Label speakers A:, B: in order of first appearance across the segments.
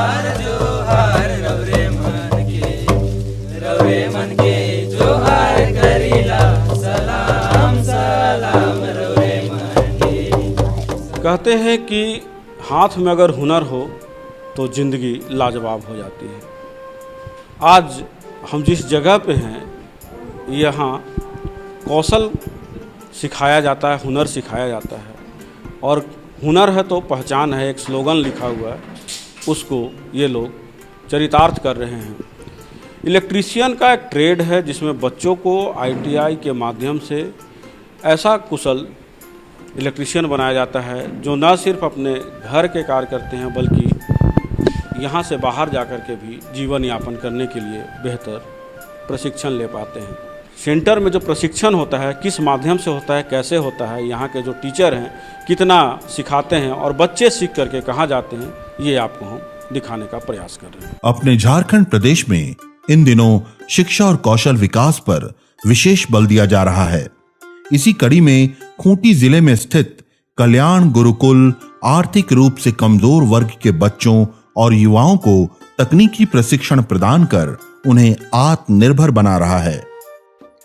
A: जोहार रवरे मन के जोहार करीला सलाम सलाम रवरे मन के।
B: कहते हैं कि हाथ में अगर हुनर हो तो ज़िंदगी लाजवाब हो जाती है। आज हम जिस जगह पे हैं यहाँ कौशल सिखाया जाता है, हुनर सिखाया जाता है, और हुनर है तो पहचान है, एक स्लोगन लिखा हुआ है, उसको ये लोग चरितार्थ कर रहे हैं। इलेक्ट्रीशियन का एक ट्रेड है जिसमें बच्चों को ITI के माध्यम से ऐसा कुशल इलेक्ट्रीशियन बनाया जाता है जो न सिर्फ अपने घर के कार्य करते हैं बल्कि यहाँ से बाहर जाकर के भी जीवन यापन करने के लिए बेहतर प्रशिक्षण ले पाते हैं। सेंटर में जो प्रशिक्षण होता है किस माध्यम से होता है, कैसे होता है, यहाँ के जो टीचर हैं कितना सिखाते हैं और बच्चे सीख करके कहाँ जाते हैं, ये आपको हम दिखाने का प्रयास कर रहे हैं।
C: अपने झारखंड प्रदेश में इन दिनों शिक्षा और कौशल विकास पर विशेष बल दिया जा रहा है। इसी कड़ी में खूंटी जिले में स्थित कल्याण गुरुकुल आर्थिक रूप से कमजोर वर्ग के बच्चों और युवाओं को तकनीकी प्रशिक्षण प्रदान कर उन्हें आत्मनिर्भर बना रहा है।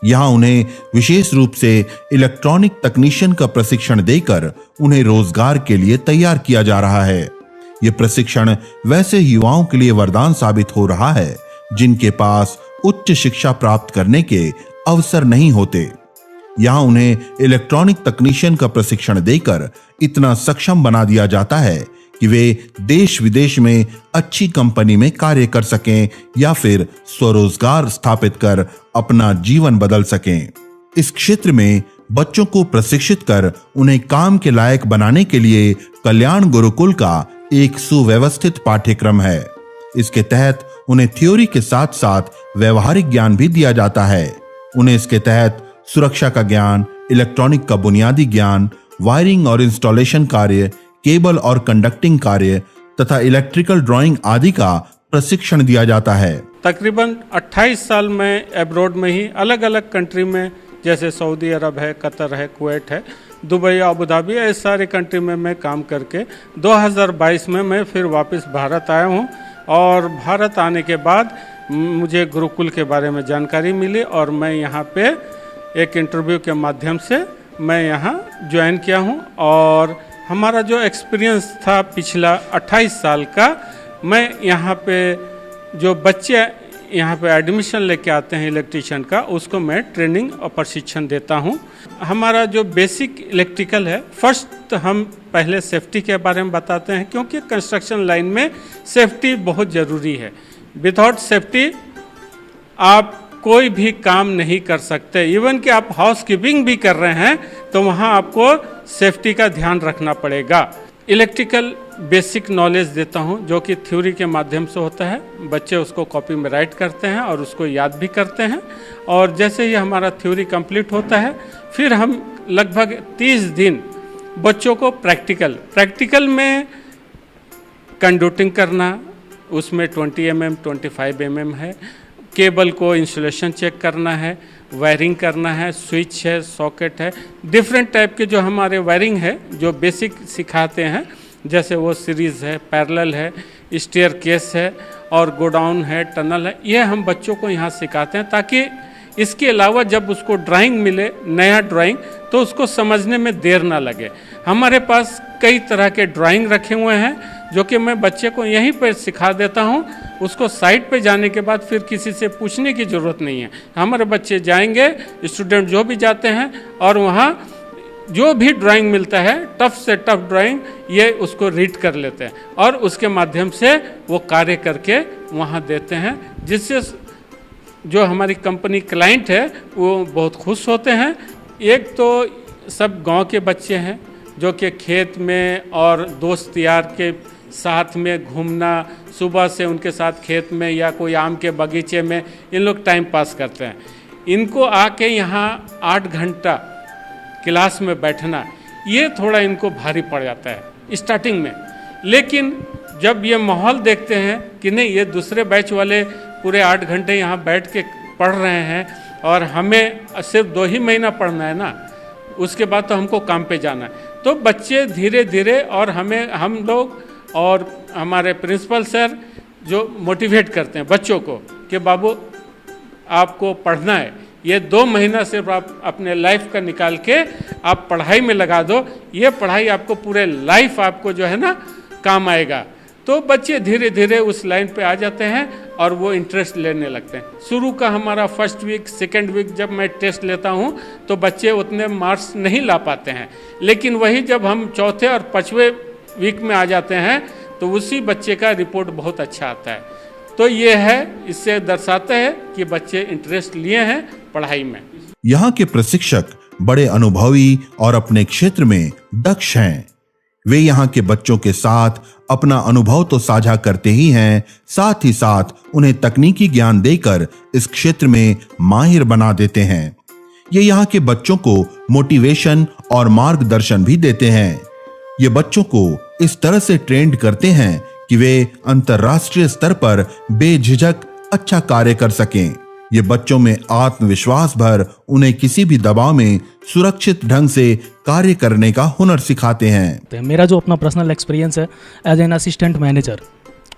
C: यहाँ उन्हें विशेष रूप से इलेक्ट्रॉनिक तकनीशियन का प्रशिक्षण देकर उन्हें रोजगार के लिए तैयार किया जा रहा है। ये प्रशिक्षण वैसे युवाओं के लिए वरदान साबित हो रहा है जिनके पास उच्च शिक्षा प्राप्त करने के अवसर नहीं होते। यहाँ उन्हें इलेक्ट्रॉनिक तकनीशियन का प्रशिक्षण देकर इतना सक्षम बना दिया जाता है कि वे देश विदेश में अच्छी कंपनी में कार्य कर सकें या फिर स्वरोजगार स्थापित कर अपना जीवन बदल सकें। इस क्षेत्र में बच्चों को प्रशिक्षित कर उन्हें काम के लायक बनाने के लिए कल्याण गुरुकुल का एक सुव्यवस्थित पाठ्यक्रम है। इसके तहत उन्हें थ्योरी के साथ साथ व्यवहारिक ज्ञान भी दिया जाता है। उन्हें इसके तहत सुरक्षा का ज्ञान, इलेक्ट्रॉनिक का बुनियादी ज्ञान, वायरिंग और इंस्टॉलेशन कार्य, केबल और कंडक्टिंग कार्य तथा इलेक्ट्रिकल ड्राइंग आदि का प्रशिक्षण दिया जाता है।
D: तकरीबन 28 साल में एब्रॉड में ही अलग अलग कंट्री में, जैसे सऊदी अरब है, कतर है, कुवैत है, दुबई, अबू धाबी, ऐसे सारे कंट्री में मैं काम करके 2022 में मैं फिर वापस भारत आया हूँ। और भारत आने के बाद मुझे गुरुकुल के बारे में जानकारी मिली और मैं यहाँ पे एक इंटरव्यू के माध्यम से मैं यहाँ ज्वाइन किया हूँ। और हमारा जो एक्सपीरियंस था पिछला 28 साल का, मैं यहाँ पे जो बच्चे यहाँ पे एडमिशन लेके आते हैं इलेक्ट्रीशियन का, उसको मैं ट्रेनिंग और प्रशिक्षण देता हूँ। हमारा जो बेसिक इलेक्ट्रिकल है, फर्स्ट हम पहले सेफ्टी के बारे में बताते हैं क्योंकि कंस्ट्रक्शन लाइन में सेफ्टी बहुत ज़रूरी है। विदाउट सेफ्टी आप कोई भी काम नहीं कर सकते। इवन कि आप हाउसकीपिंग भी कर रहे हैं तो वहाँ आपको सेफ्टी का ध्यान रखना पड़ेगा। इलेक्ट्रिकल बेसिक नॉलेज देता हूँ जो कि थ्योरी के माध्यम से होता है। बच्चे उसको कॉपी में राइट करते हैं और उसको याद भी करते हैं। और जैसे ही हमारा थ्योरी कंप्लीट होता है फिर हम लगभग 30 दिन बच्चों को प्रैक्टिकल में कंडक्टिंग करना, उसमें 20 mm 25 mm है, केबल को इंसुलेशन चेक करना है, वायरिंग करना है, स्विच है, सॉकेट है, डिफरेंट टाइप के जो हमारे वायरिंग है जो बेसिक सिखाते हैं, जैसे वो सीरीज़ है, पैरेलल है, स्टेयर केस है और गोडाउन है, टनल है, ये हम बच्चों को यहाँ सिखाते हैं ताकि इसके अलावा जब उसको ड्राइंग मिले, नया ड्राइंग, तो उसको समझने में देर ना लगे। हमारे पास कई तरह के ड्राइंग रखे हुए हैं जो कि मैं बच्चे को यहीं पर सिखा देता हूँ। उसको साइट पे जाने के बाद फिर किसी से पूछने की ज़रूरत नहीं है। हमारे बच्चे जाएंगे, स्टूडेंट जो भी जाते हैं, और वहाँ जो भी ड्राइंग मिलता है, टफ से टफ ड्राइंग, ये उसको रीड कर लेते हैं और उसके माध्यम से वो कार्य करके वहाँ देते हैं, जिससे जो हमारी कंपनी क्लाइंट है वो बहुत खुश होते हैं। एक तो सब गांव के बच्चे हैं जो कि खेत में और दोस्त यार के साथ में घूमना, सुबह से उनके साथ खेत में या कोई आम के बगीचे में इन लोग टाइम पास करते हैं। इनको आके यहाँ 8 घंटा क्लास में बैठना, ये थोड़ा इनको भारी पड़ जाता है स्टार्टिंग में। लेकिन जब ये माहौल देखते हैं कि नहीं, ये दूसरे बैच वाले पूरे 8 घंटे यहाँ बैठ के पढ़ रहे हैं और हमें सिर्फ 2 ही महीना पढ़ना है ना, उसके बाद तो हमको काम पे जाना है, तो बच्चे धीरे धीरे और हम लोग और हमारे प्रिंसिपल सर जो मोटिवेट करते हैं बच्चों को कि बाबू आपको पढ़ना है, ये 2 महीना सिर्फ आप अपने लाइफ का निकाल के आप पढ़ाई में लगा दो, ये पढ़ाई आपको पूरे लाइफ आपको जो है ना काम आएगा। तो बच्चे धीरे धीरे उस लाइन पे आ जाते हैं और वो इंटरेस्ट लेने लगते हैं। शुरू का हमारा फर्स्ट वीक सेकेंड वीक जब मैं टेस्ट लेता हूँ तो बच्चे उतने मार्क्स नहीं ला पाते हैं, लेकिन वही जब हम चौथे और 5वें वीक में आ जाते हैं तो उसी बच्चे का रिपोर्ट बहुत अच्छा आता है। तो ये है, इससे दर्शाता है कि बच्चे इंटरेस्ट लिए हैं पढ़ाई में।
C: यहाँ के प्रशिक्षक बड़े अनुभवी और अपने क्षेत्र में दक्ष हैं। वे यहाँ के बच्चों के साथ अपना अनुभव तो साझा करते ही हैं, साथ ही साथ उन्हें तकनीकी ज्ञान देकर इस क्षेत्र में माहिर बना देते हैं। ये यहाँ के बच्चों को मोटिवेशन और मार्गदर्शन भी देते हैं। ये बच्चों को इस तरह से ट्रेंड करते हैं कि वे अंतर्राष्ट्रीय स्तर पर बेझिझक अच्छा कार्य कर सकें। ये बच्चों में आत्मविश्वास भर उन्हें किसी भी दबाव में सुरक्षित ढंग से कार्य करने का हुनर सिखाते हैं।
E: मेरा जो अपना पर्सनल एक्सपीरियंस है एज एन असिस्टेंट मैनेजर,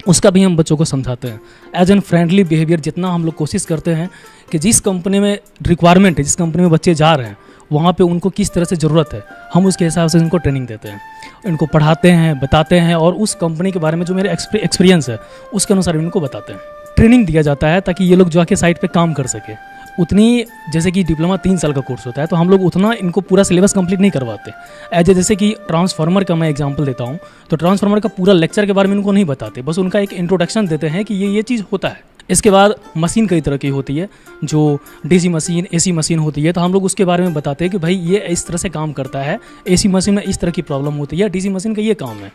E: उसका भी हम बच्चों को समझाते हैं। एज एन फ्रेंडली बिहेवियर जितना हम लोग कोशिश करते हैं कि जिस कंपनी में रिक्वायरमेंट है, जिस कंपनी में बच्चे जा रहे हैं वहाँ पे उनको किस तरह से ज़रूरत है, हम उसके हिसाब से इनको ट्रेनिंग देते हैं, इनको पढ़ाते हैं, बताते हैं और उस कंपनी के बारे में जो मेरे एक्सपीरियंस है उसके अनुसार इनको बताते हैं। ट्रेनिंग दिया जाता है ताकि ये लोग जाके साइट पे काम कर सके। उतनी, जैसे कि डिप्लोमा 3 साल का कोर्स होता है तो हम लोग उतना इनको पूरा सिलेबस कंप्लीट नहीं करवाते। जैसे कि ट्रांसफार्मर का मैं एग्जांपल देता हूँ तो ट्रांसफार्मर का पूरा लेक्चर के बारे में इनको नहीं बताते, बस उनका एक इंट्रोडक्शन देते हैं कि ये चीज़ होता है। इसके बाद मशीन कई तरह की होती है, जो डीसी मशीन, एसी मशीन होती है, तो हम लोग उसके बारे में बताते हैं कि भाई ये इस तरह से काम करता है, एसी मशीन में इस तरह की प्रॉब्लम होती है, डीसी मशीन का ये काम है।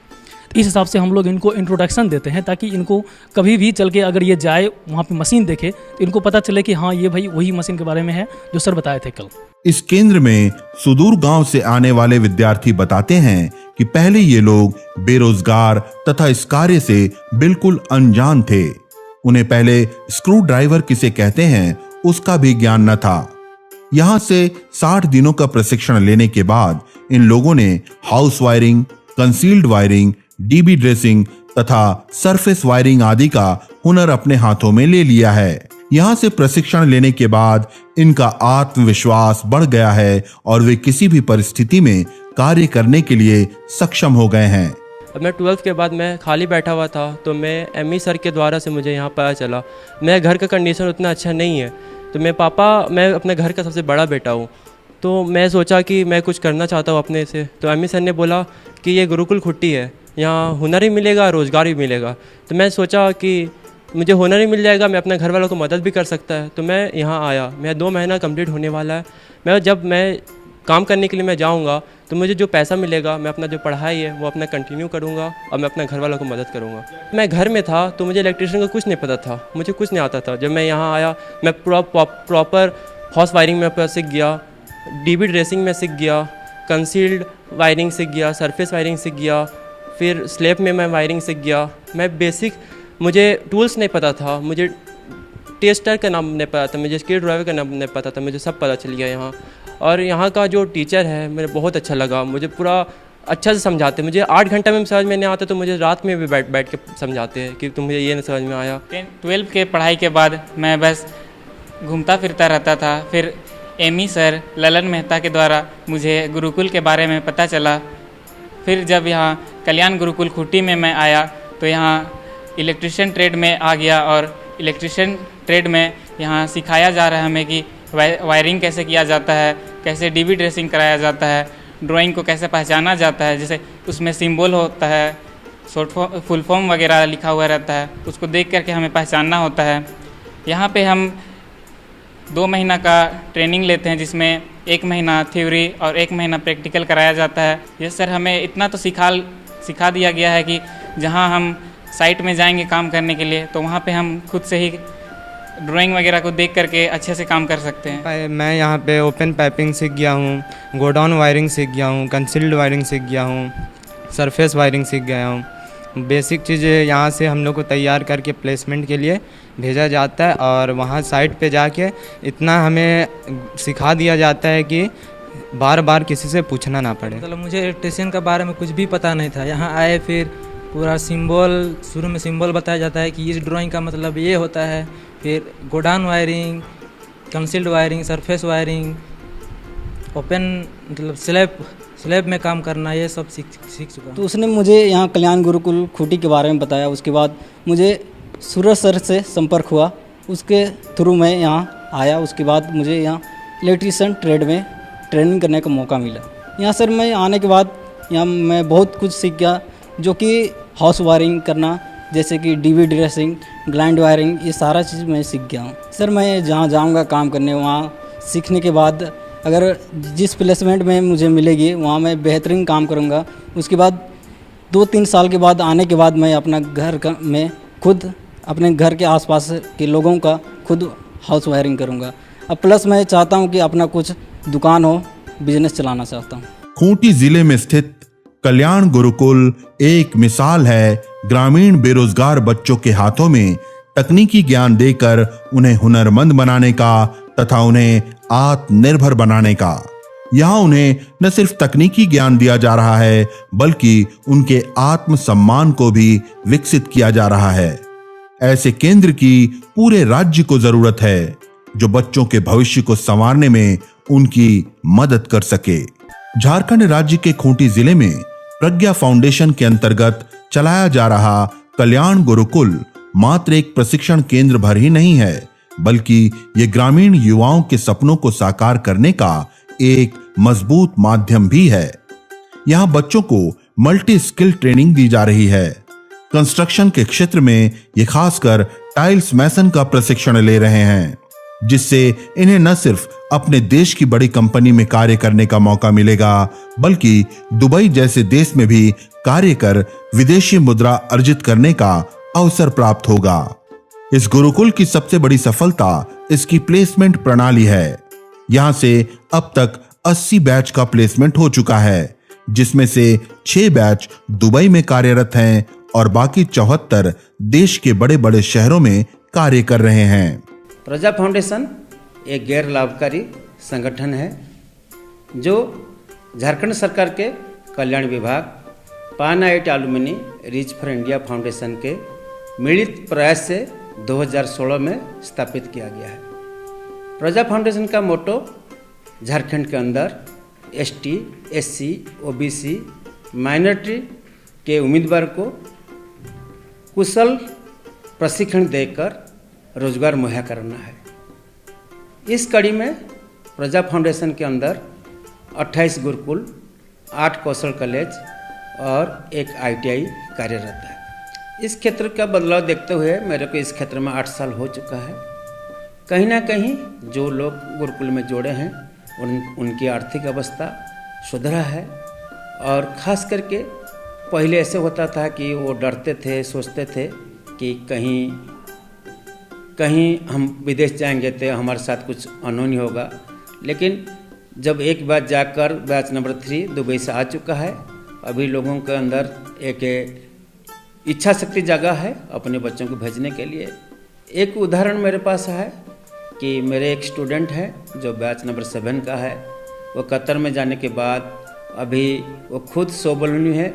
E: इस हिसाब से हम लोग इनको इंट्रोडक्शन देते हैं ताकि इनको कभी भी चल के अगर ये जाए वहाँ पे मशीन देखे तो इनको पता चले कि हाँ ये भाई वही मशीन के बारे में है जो सर बताए थे कल।
C: इस केंद्र में सुदूर गांव से आने वाले विद्यार्थी बताते हैं कि पहले ये लोग बेरोजगार तथा इस कार्य से बिल्कुल अनजान थे। उन्हें पहले स्क्रू ड्राइवर किसे कहते हैं उसका भी ज्ञान न था। यहाँ से 60 दिनों का प्रशिक्षण लेने के बाद इन लोगों ने house wiring, concealed wiring, dB dressing तथा सरफेस वायरिंग आदि का हुनर अपने हाथों में ले लिया है। यहाँ से प्रशिक्षण लेने के बाद इनका आत्मविश्वास बढ़ गया है और वे किसी भी परिस्थिति में कार्य करने के लिए सक्षम हो गए हैं।
F: अब मैं 12th के बाद मैं खाली बैठा हुआ था तो मैं एमई सर के द्वारा से मुझे यहाँ पता चला। मेरे घर का कंडीशन उतना अच्छा नहीं है, तो मैं अपने घर का सबसे बड़ा बेटा हूँ, तो मैं सोचा कि मैं कुछ करना चाहता हूँ अपने से। तो एमई सर ने बोला कि ये गुरुकुल खुट्टी है, यहाँ हुनर ही मिलेगा, रोज़गार भी मिलेगा। तो मैं सोचा कि मुझे हुनर ही मिल जाएगा, मैं अपने घर वालों को मदद भी कर सकता है। तो मैं यहाँ आया। मेरा 2 महीना कंप्लीट होने वाला है। जब मैं काम करने के लिए मैं जाऊँगा तो मुझे जो पैसा मिलेगा मैं अपना जो पढ़ाई है वो अपना कंटिन्यू करूँगा और मैं अपने घर वालों को मदद करूँगा। मैं घर में था तो मुझे इलेक्ट्रिशियन का कुछ नहीं पता था, मुझे कुछ नहीं आता था। जब मैं यहाँ आया मैं प्रॉपर हाउस वायरिंग में सीख गया, डीबी ड्रेसिंग में सीख गया, कंसील्ड वायरिंग सीख गया, सरफेस वायरिंग सीख गया, फिर स्लैब में मैं वायरिंग सीख गया। मैं बेसिक, मुझे टूल्स नहीं पता था, मुझे टेस्टर का नाम नहीं पता था, मुझे स्क्रू ड्राइवर का नाम नहीं पता था, मुझे सब पता चल गया यहाँ। और यहाँ का जो टीचर है मुझे बहुत अच्छा लगा, मुझे पूरा अच्छा से समझाते। मुझे 8 घंटे में समझ में नहीं आता तो मुझे रात में भी बैठ के समझाते हैं कि तुम्हें ये नहीं समझ में आया।
G: 12 के पढ़ाई के बाद मैं बस घूमता फिरता रहता था। फिर एमई सर ललन मेहता के द्वारा मुझे गुरुकुल के बारे में पता चला। फिर जब यहाँ कल्याण गुरुकुल खुट्टी में मैं आया तो यहाँ इलेक्ट्रिशियन ट्रेड में आ गया और इलेक्ट्रिशियन ट्रेड में यहाँ सिखाया जा रहा है हमें कि वायरिंग कैसे किया जाता है, कैसे डीबी ड्रेसिंग कराया जाता है, ड्राइंग को कैसे पहचाना जाता है, जैसे उसमें सिंबल होता है, शॉर्ट फॉर्म, फुल फॉर्म वगैरह लिखा हुआ रहता है, उसको देख करके हमें पहचानना होता है। यहाँ पे हम 2 महीना का ट्रेनिंग लेते हैं जिसमें 1 महीना थ्योरी और 1 महीना प्रैक्टिकल कराया जाता है। ये सर हमें इतना तो सिखा दिया गया है कि जहाँ हम साइट में जाएंगे काम करने के लिए तो वहाँ पे हम खुद से ही ड्राइंग वगैरह को देख करके अच्छे से काम कर सकते हैं।
H: मैं यहाँ पे ओपन पाइपिंग सीख गया हूँ, गोडाउन वायरिंग सीख गया हूँ, कंसील्ड वायरिंग सीख गया हूँ, सरफेस वायरिंग सीख गया हूँ। बेसिक चीज़ें यहाँ से हम लोग को तैयार करके प्लेसमेंट के लिए भेजा जाता है और वहाँ साइट पे जाके इतना हमें सिखा दिया जाता है कि बार बार किसी से पूछना ना पड़े।
I: मतलब मुझे इलेक्ट्रिशियन के बारे में कुछ भी पता नहीं था। यहाँ आए फिर पूरा सिंबल, शुरू में सिंबल बताया जाता है कि इस ड्राइंग का मतलब ये होता है। फिर godown wiring, concealed wiring, surface wiring, open मतलब स्लैब में काम करना, ये सब सीख चुका।
J: तो उसने मुझे यहाँ कल्याण गुरुकुल खूंटी के बारे में बताया। उसके बाद मुझे सूरज सर से संपर्क हुआ, उसके थ्रू मैं यहाँ आया। उसके बाद मुझे यहाँ इलेक्ट्रीशियन ट्रेड में ट्रेनिंग करने का मौका मिला। यहाँ सर मैं आने के बाद यहाँ मैं बहुत कुछ सीख गया, जो कि हाउस वायरिंग करना, जैसे कि डीवी ड्रेसिंग, ग्लाइंड वायरिंग, ये सारा चीज़ मैं सीख गया हूँ। सर मैं जहाँ जाऊँगा काम करने, वहाँ सीखने के बाद अगर जिस प्लेसमेंट में मुझे मिलेगी वहाँ मैं बेहतरीन काम करूँगा। उसके बाद 2-3 साल के बाद आने के बाद मैं अपना घर का मैं खुद अपने घर के आसपास के लोगों का खुद हाउस वायरिंग करूँगा। अब प्लस मैं चाहता हूँ कि अपना कुछ दुकान हो, बिजनेस चलाना चाहता हूँ।
C: खूंटी जिले में स्थित कल्याण गुरुकुल एक मिसाल है ग्रामीण बेरोजगार बच्चों के हाथों में तकनीकी ज्ञान देकर उन्हें हुनरमंद बनाने का तथा उन्हें आत्मनिर्भर बनाने का। यहाँ उन्हें न सिर्फ तकनीकी ज्ञान दिया जा रहा है, बल्कि उनके आत्मसम्मान को भी विकसित किया जा रहा है। ऐसे केंद्र की पूरे राज्य को जरूरत है जो बच्चों के भविष्य को संवारने में उनकी मदद कर सके। झारखंड राज्य के खूंटी जिले में प्रज्ञा फाउंडेशन के अंतर्गत चलाया जा रहा कल्याण गुरुकुल मात्र एक प्रशिक्षण केंद्र भर ही नहीं है, बल्कि ये ग्रामीण युवाओं के सपनों को साकार करने का एक मजबूत माध्यम भी है। यहाँ बच्चों को मल्टी स्किल ट्रेनिंग दी जा रही है। कंस्ट्रक्शन के क्षेत्र में ये खासकर टाइल्स मैसन का प्रशिक्षण ले रहे हैं, जिससे इन्हें न सिर्फ अपने देश की बड़ी कंपनी में कार्य करने का मौका मिलेगा, बल्कि दुबई जैसे देश में भी कार्य कर विदेशी मुद्रा अर्जित करने का अवसर प्राप्त होगा। इस गुरुकुल की सबसे बड़ी सफलता इसकी प्लेसमेंट प्रणाली है। यहां से अब तक 80 बैच का प्लेसमेंट हो चुका है, जिसमें से 6 बैच दुबई में कार्यरत हैं और बाकी 74 देश के बड़े बड़े शहरों में कार्य कर रहे हैं।
K: प्रजा फाउंडेशन एक गैर लाभकारी संगठन है जो झारखंड सरकार के कल्याण विभाग, पान IT alumni reach for India foundation के मिलित प्रयास से 2016 में स्थापित किया गया है। प्रजा फाउंडेशन का मोटो झारखंड के अंदर एसटी, एससी, ओबीसी, माइनॉरिटी के उम्मीदवार को कुशल प्रशिक्षण देकर रोजगार मुहैया करना है। इस कड़ी में प्रजा फाउंडेशन के अंदर 28 गुरुकुल, 8 कौशल कॉलेज और 1 ITI कार्यरत है। इस क्षेत्र का बदलाव देखते हुए मेरे को इस क्षेत्र में 8 साल हो चुका है। कहीं ना कहीं जो लोग गुरुकुल में जोड़े हैं उनकी आर्थिक अवस्था सुधरा है, और ख़ास करके पहले ऐसे होता था कि वो डरते थे, सोचते थे कि कहीं हम विदेश जाएंगे तो हमारे साथ कुछ अनहोनी होगा। लेकिन जब एक बार जाकर बैच नंबर 3 दुबई से आ चुका है, अभी लोगों के अंदर एक इच्छा शक्ति जगा है अपने बच्चों को भेजने के लिए। एक उदाहरण मेरे पास है कि मेरे एक स्टूडेंट है जो बैच नंबर 7 का है। वो कतर में जाने के बाद अभी वो खुद स्वावलंबी है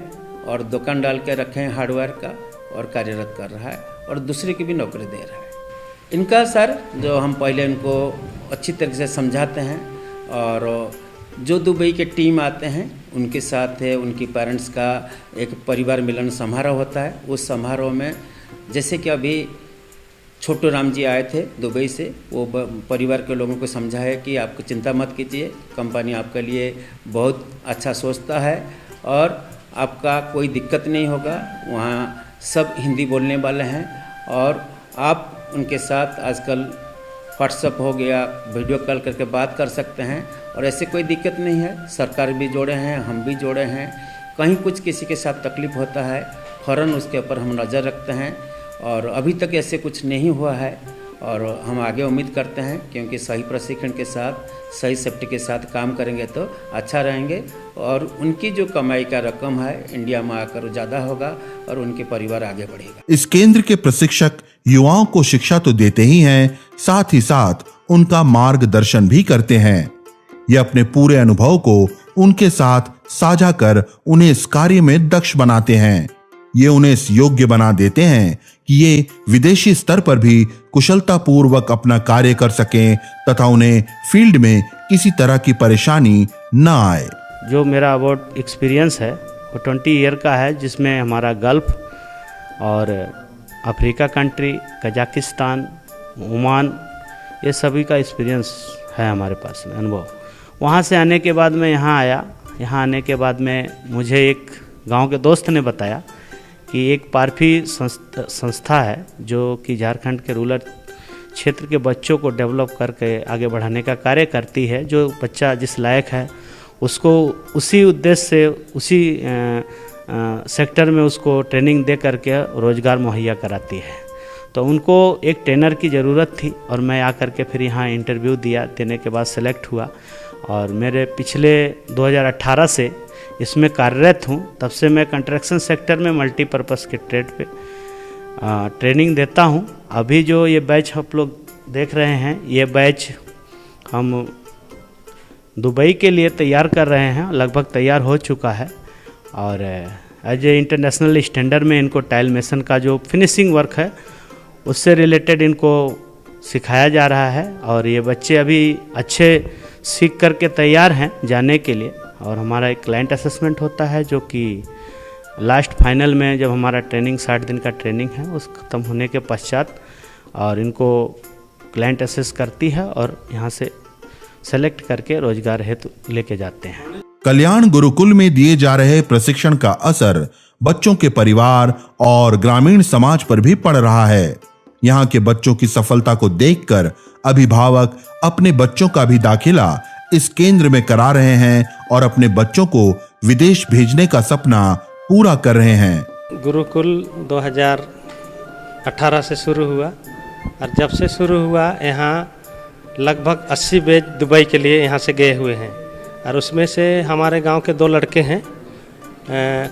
K: और दुकान डाल के रखे हैं हार्डवेयर का, और कार्यरत कर रहा है और दूसरे की भी नौकरी दे रहा है। इनका सर जो हम पहले इनको अच्छी तरह से समझाते हैं, और जो दुबई के टीम आते हैं उनके साथ है उनकी पेरेंट्स का एक परिवार मिलन समारोह होता है। उस समारोह में जैसे कि अभी छोटू राम जी आए थे दुबई से, वो परिवार के लोगों को समझाया कि आपको चिंता मत कीजिए, कंपनी आपके लिए बहुत अच्छा सोचता है और आपका कोई दिक्कत नहीं होगा। वहाँ सब हिंदी बोलने वाले हैं और आप उनके साथ आजकल व्हाट्सएप हो गया, वीडियो कॉल करके बात कर सकते हैं और ऐसे कोई दिक्कत नहीं है। सरकार भी जोड़े हैं, हम भी जोड़े हैं। कहीं कुछ किसी के साथ तकलीफ होता है फ़ौरन उसके ऊपर हम नज़र रखते हैं, और अभी तक ऐसे कुछ नहीं हुआ है और हम आगे उम्मीद करते हैं, क्योंकि सही प्रशिक्षण के साथ, सही सेफ्टी के साथ काम करेंगे तो अच्छा रहेंगे और उनकी जो कमाई का रकम है इंडिया में आकर ज़्यादा होगा और उनके परिवार आगे बढ़ेगा।
C: इस केंद्र के प्रशिक्षक युवाओं को शिक्षा तो देते ही हैं, साथ ही साथ उनका मार्गदर्शन भी करते हैं। ये अपने पूरे अनुभव को उनके साथ साझा कर उन्हें इस कार्य में दक्ष बनाते हैं। ये उन्हें इस योग्य बना देते हैं कि ये विदेशी स्तर पर भी कुशलतापूर्वक अपना कार्य कर सकें तथा उन्हें फील्ड में किसी तरह की परेशानी न आए।
L: जो मेरा अबाउट एक्सपीरियंस है वो 20 ईयर का है, जिसमें हमारा गल्फ और अफ्रीका कंट्री, कजाकिस्तान, ओमान, ये सभी का एक्सपीरियंस है हमारे पास में, अनुभव। वहाँ से आने के बाद मैं यहाँ आया। यहाँ आने के बाद में मुझे एक गांव के दोस्त ने बताया कि एक पारफी संस्था है जो कि झारखंड के रूरल क्षेत्र के बच्चों को डेवलप करके आगे बढ़ाने का कार्य करती है। जो बच्चा जिस लायक है उसको उसी उद्देश्य से उसी सेक्टर में उसको ट्रेनिंग दे करके रोज़गार मुहैया कराती है। तो उनको एक ट्रेनर की ज़रूरत थी और मैं आकर के फिर यहाँ इंटरव्यू दिया। देने के बाद सेलेक्ट हुआ और मेरे पिछले 2018 से इसमें कार्यरत हूँ। तब से मैं कंस्ट्रक्शन सेक्टर में मल्टीपर्पज़ के ट्रेड पे ट्रेनिंग देता हूँ। अभी जो ये बैच आप लोग देख रहे हैं, ये बैच हम दुबई के लिए तैयार कर रहे हैं, लगभग तैयार हो चुका है और एज ए इंटरनेशनल स्टैंडर्ड में इनको टाइल मेसन का जो फिनिशिंग वर्क है उससे रिलेटेड इनको सिखाया जा रहा है और ये बच्चे अभी अच्छे सीख करके तैयार हैं जाने के लिए। और हमारा एक क्लाइंट असेसमेंट होता है जो कि लास्ट फाइनल में जब हमारा ट्रेनिंग 60 दिन का ट्रेनिंग है उस ख़त्म होने के पश्चात और इनको क्लाइंट असेस करती है और यहाँ से सेलेक्ट करके रोजगार हेतु लेके जाते हैं।
C: कल्याण गुरुकुल में दिए जा रहे प्रशिक्षण का असर बच्चों के परिवार और ग्रामीण समाज पर भी पड़ रहा है। यहाँ के बच्चों की सफलता को देखकर अभिभावक अपने बच्चों का भी दाखिला इस केंद्र में करा रहे हैं और अपने बच्चों को विदेश भेजने का सपना पूरा कर रहे हैं।
M: गुरुकुल 2018 से शुरू हुआ और जब से शुरू हुआ यहाँ लगभग 80 बैच दुबई के लिए यहाँ से गए हुए हैं और उसमें से हमारे गांव के 2 लड़के हैं,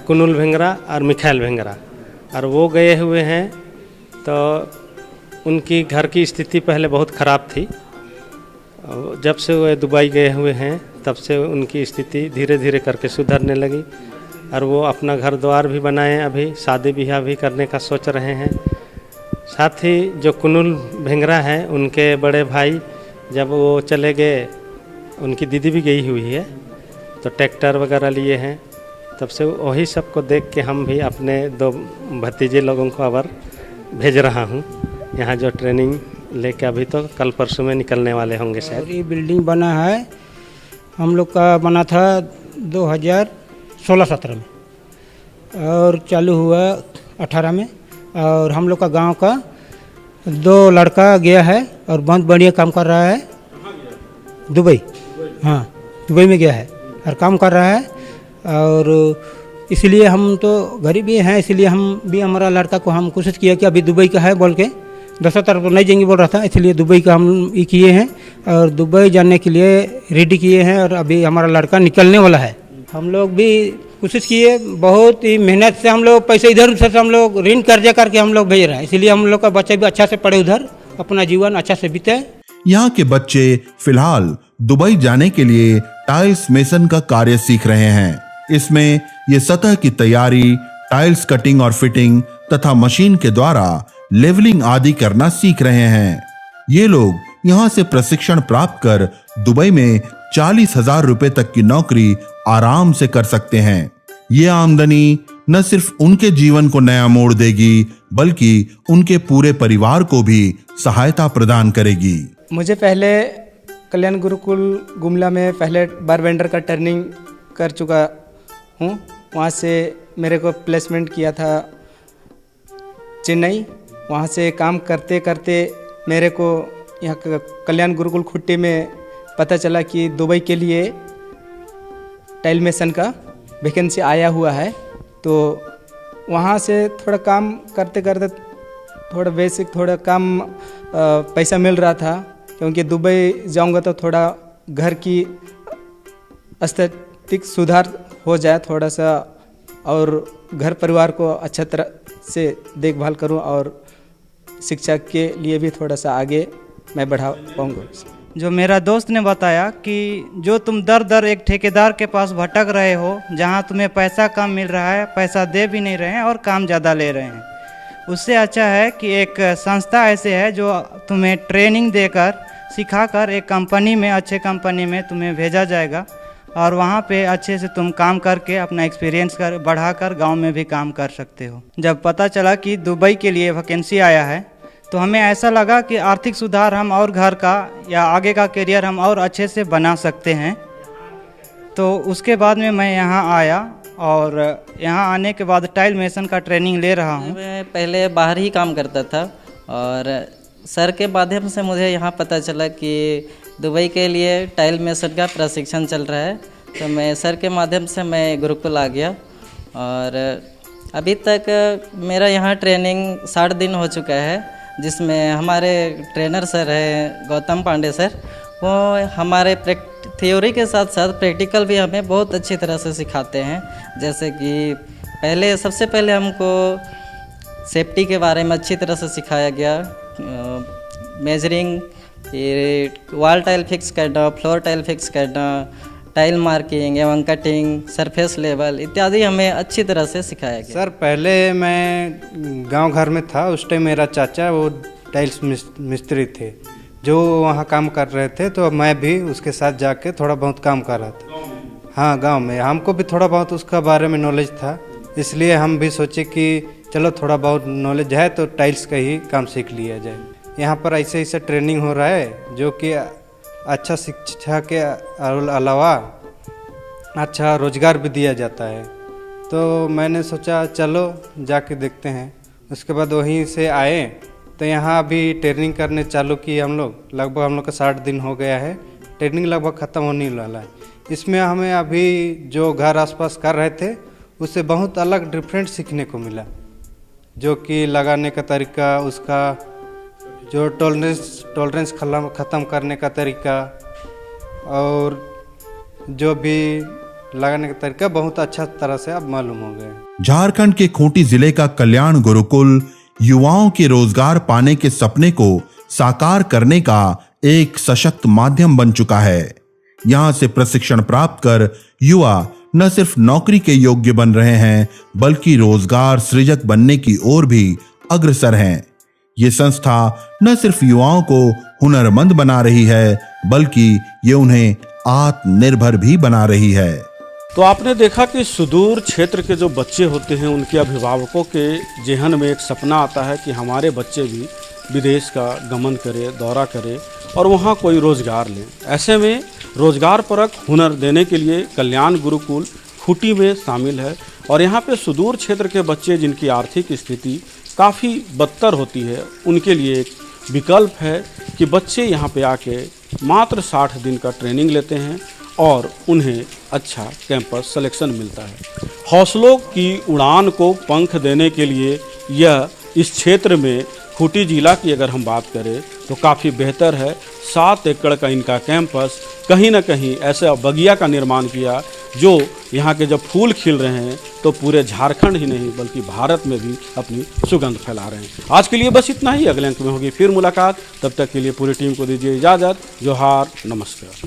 M: कुनुल भेंगरा और मिखाइल भेंगरा, और वो गए हुए हैं। तो उनकी घर की स्थिति पहले बहुत ख़राब थी। जब से वो दुबई गए हुए हैं तब से उनकी स्थिति धीरे धीरे करके सुधरने लगी और वो अपना घर द्वार भी बनाए, अभी शादी ब्याह भी करने का सोच रहे हैं। साथ ही जो कुनुल भेंगरा हैं उनके बड़े भाई जब वो चले गए, उनकी दीदी भी गई हुई है, तो ट्रैक्टर वगैरह लिए हैं। तब से वही सबको देख के हम भी अपने 2 भतीजे लोगों को अब भेज रहा हूँ यहाँ, जो ट्रेनिंग लेके अभी तो कल परसों में निकलने वाले होंगे शायद।
N: ये बिल्डिंग बना है, हम लोग का बना था 2016-17 में और चालू हुआ 18 में। और हम लोग का गांव का 2 लड़का गया है और बहुत बढ़िया काम कर रहा है। दुबई, हाँ दुबई में गया है और काम कर रहा है। और इसलिए हम तो गरीब भी हैं, इसलिए हम भी हमारा लड़का को हम कोशिश किया कि अभी दुबई का है बोल के, दूसरा तरफ नहीं जाएंगे बोल रहा था, इसलिए दुबई का हम ये किए हैं और दुबई जाने के लिए रेडी किए हैं और अभी हमारा लड़का निकलने वाला है। हम लोग भी कोशिश किए, बहुत ही मेहनत से हम लोग पैसे इधर उधर से हम लोग ऋण कर्जा करके हम लोग भेज रहे हैं, इसलिए हम लोग का बच्चा भी अच्छा से पढ़े, उधर अपना जीवन अच्छा से बीते।
C: यहाँ के बच्चे फिलहाल दुबई जाने के लिए टाइल्स मेसन का कार्य सीख रहे हैं। इसमें ये सतह की तैयारी, टाइल्स कटिंग और फिटिंग तथा मशीन के द्वारा लेवलिंग आदि करना सीख रहे हैं। ये लोग यहाँ से प्रशिक्षण प्राप्त कर दुबई में 40,000 रुपए तक की नौकरी आराम से कर सकते हैं। ये आमदनी न सिर्फ उनके जीवन को नया मोड़ देगी बल्कि उनके पूरे परिवार को भी सहायता प्रदान करेगी।
O: मुझे पहले कल्याण गुरुकुल गुमला में पहले बार वेंडर का ट्रेनिंग कर चुका हूँ। वहाँ से मेरे को प्लेसमेंट किया था चेन्नई। वहाँ से काम करते करते मेरे को यहाँ कल्याण गुरुकुल खुट्टी में पता चला कि दुबई के लिए टाइल मेसन का वैकेंसी आया हुआ है। तो वहाँ से थोड़ा काम करते करते थोड़ा बेसिक थोड़ा कम पैसा मिल रहा था, क्योंकि दुबई जाऊँगा तो थोड़ा घर की स्थिति सुधार हो जाए थोड़ा सा, और घर परिवार को अच्छा तरह से देखभाल करूं और शिक्षा के लिए भी थोड़ा सा आगे मैं बढ़ा पाऊँगा।
P: जो मेरा दोस्त ने बताया कि जो तुम दर दर एक ठेकेदार के पास भटक रहे हो, जहां तुम्हें पैसा कम मिल रहा है, पैसा दे भी नहीं रहे हैं और काम ज़्यादा ले रहे हैं, उससे अच्छा है कि एक संस्था ऐसे है जो तुम्हें ट्रेनिंग देकर सिखाकर एक कंपनी में, अच्छे कंपनी में तुम्हें भेजा जाएगा और वहाँ पे अच्छे से तुम काम करके अपना एक्सपीरियंस बढ़ाकर गांव में भी काम कर सकते हो। जब पता चला कि दुबई के लिए वैकेंसी आया है तो हमें ऐसा लगा कि आर्थिक सुधार हम और घर का या आगे का करियर हम और अच्छे से बना सकते हैं। तो उसके बाद में मैं यहाँ आया और यहाँ आने के बाद टाइल मेसन का ट्रेनिंग ले रहा हूँ।
Q: मैं पहले बाहर ही काम करता था और सर के माध्यम से मुझे यहाँ पता चला कि दुबई के लिए टाइल मेसन का प्रशिक्षण चल रहा है, तो मैं सर के माध्यम से मैं गुरुकुल आ गया और अभी तक मेरा यहाँ ट्रेनिंग 60 दिन हो चुका है, जिसमें हमारे ट्रेनर सर हैं गौतम पांडे सर, वो हमारे थ्योरी के साथ साथ प्रैक्टिकल भी हमें बहुत अच्छी तरह से सिखाते हैं। जैसे कि सबसे पहले हमको सेफ्टी के बारे में अच्छी तरह से सिखाया गया, मेजरिंग, वॉल टाइल फिक्स करना, फ्लोर टाइल फिक्स करना, टाइल मार्किंग एवं कटिंग, सरफेस लेवल इत्यादि हमें अच्छी तरह से सिखाया गया।
R: सर पहले मैं गांव घर में था, उस टाइम मेरा चाचा वो टाइल्स मिस्त्री थे जो वहाँ काम कर रहे थे, तो मैं भी उसके साथ जाके थोड़ा बहुत काम कर रहा था। हाँ, गांव में हमको भी थोड़ा बहुत उसका बारे में नॉलेज था, इसलिए हम भी सोचे कि चलो थोड़ा बहुत नॉलेज है तो टाइल्स का ही काम सीख लिया जाए। यहाँ पर ऐसे ऐसे ट्रेनिंग हो रहा है जो कि अच्छा शिक्षा के अलावा अच्छा रोजगार भी दिया जाता है, तो मैंने सोचा चलो जाके देखते हैं। उसके बाद वहीं से आए तो यहाँ अभी ट्रेनिंग करने चालू की हम लोग। लगभग हम लोग का 60 दिन हो गया है, ट्रेनिंग लगभग ख़त्म होने वाला है। इसमें हमें अभी जो घर आसपास कर रहे थे उससे बहुत अलग डिफरेंट सीखने को मिला, जो कि लगाने का तरीका, उसका जो टॉलरेंस ख़त्म करने का तरीका और जो भी लगाने का तरीका बहुत अच्छा तरह से अब मालूम हो गया।
C: झारखंड के खूंटी जिले का कल्याण गुरुकुल युवाओं के रोजगार पाने के सपने को साकार करने का एक सशक्त माध्यम बन चुका है। यहां से प्रशिक्षण प्राप्त कर युवा न सिर्फ नौकरी के योग्य बन रहे हैं बल्कि रोजगार सृजक बनने की ओर भी अग्रसर हैं। ये संस्था न सिर्फ युवाओं को हुनरमंद बना रही है बल्कि ये उन्हें आत्मनिर्भर भी बना रही है।
B: तो आपने देखा कि सुदूर क्षेत्र के जो बच्चे होते हैं उनके अभिभावकों के जेहन में एक सपना आता है कि हमारे बच्चे भी विदेश का गमन करें, दौरा करें और वहाँ कोई रोजगार लें। ऐसे में रोजगार परक हुनर देने के लिए कल्याण गुरुकुल खूंटी में शामिल है और यहाँ पे सुदूर क्षेत्र के बच्चे जिनकी आर्थिक स्थिति काफ़ी बदतर होती है उनके लिए एक विकल्प है कि बच्चे यहाँ पे आके मात्र 60 दिन का ट्रेनिंग लेते हैं और उन्हें अच्छा कैंपस सिलेक्शन मिलता है। हौसलों की उड़ान को पंख देने के लिए यह इस क्षेत्र में खूंटी जिला की अगर हम बात करें तो काफ़ी बेहतर है। 7 एकड़ का इनका कैंपस कहीं ना कहीं ऐसा बगिया का निर्माण किया जो यहाँ के जब फूल खिल रहे हैं तो पूरे झारखंड ही नहीं बल्कि भारत में भी अपनी सुगंध फैला रहे हैं। आज के लिए बस इतना ही, अगले अंक में होगी फिर मुलाकात। तब तक के लिए पूरी टीम को दीजिए इजाज़त। जोहार, नमस्कार।